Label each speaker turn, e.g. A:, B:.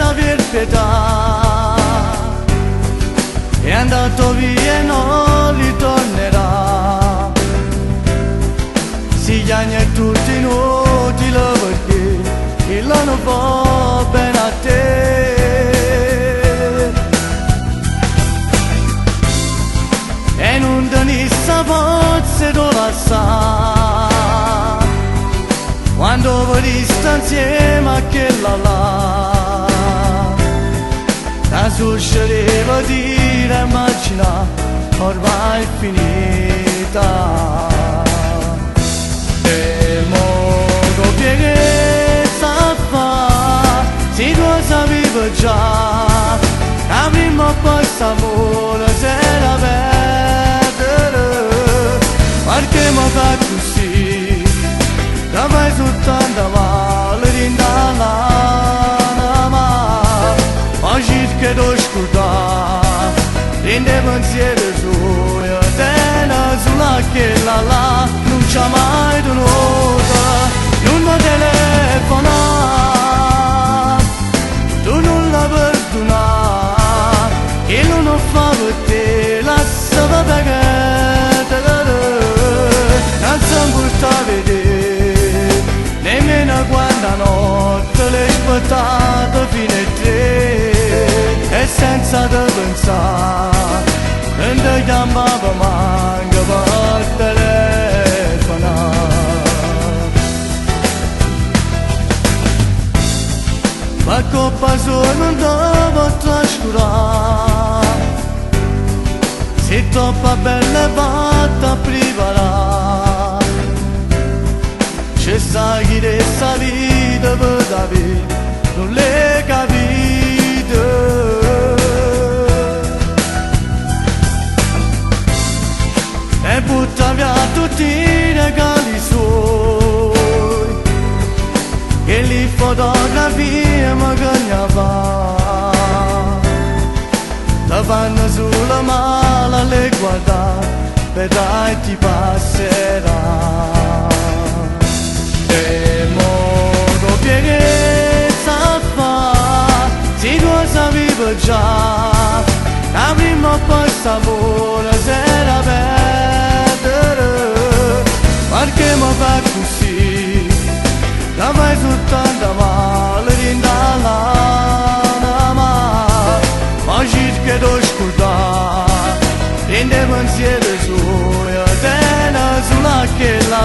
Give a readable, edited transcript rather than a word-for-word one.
A: aver pietà, è andato via e non ritornerà. Si chiama tutti inutile perché il non va bene a te. E non tenissa forza tu la sa, quando voi sta insieme a quella là, la succedeva dire immagina ormai è finita. E modo piegezza fa, si tu sapevi già, la prima volta amore c'era perdere, perché mi fa così, la fai soltanto male rindall'anima, ma cerca di ascoltare, rende pensiero suo, e te sulla che là, non c'è mai tenuta, non mi telefona, tu non la perdona, che non fa per te, lascia pagare, non si importa vedere, nemmeno quando a notte l'hai aspettata fino a tre, e senza te pensare, non ti chiamava manca per telefonare. Ma colpa sua non devo trascurare, se troppo bella fatta preparare, c'è sa chi resta vita per Davide, non le capite. E butta via tutti i regali suoi, che li fotografie mi cagnava, la fanno sulla mala le guarda, vedrai ti passerà. E modo piegezza fa, si tu sapevi già, la prima volta amore c'era perdere, perché mi fa così, la fai soltanto male rindall'anima, ma cerca di ascoltare, rende pensiero suo, e te sulla che la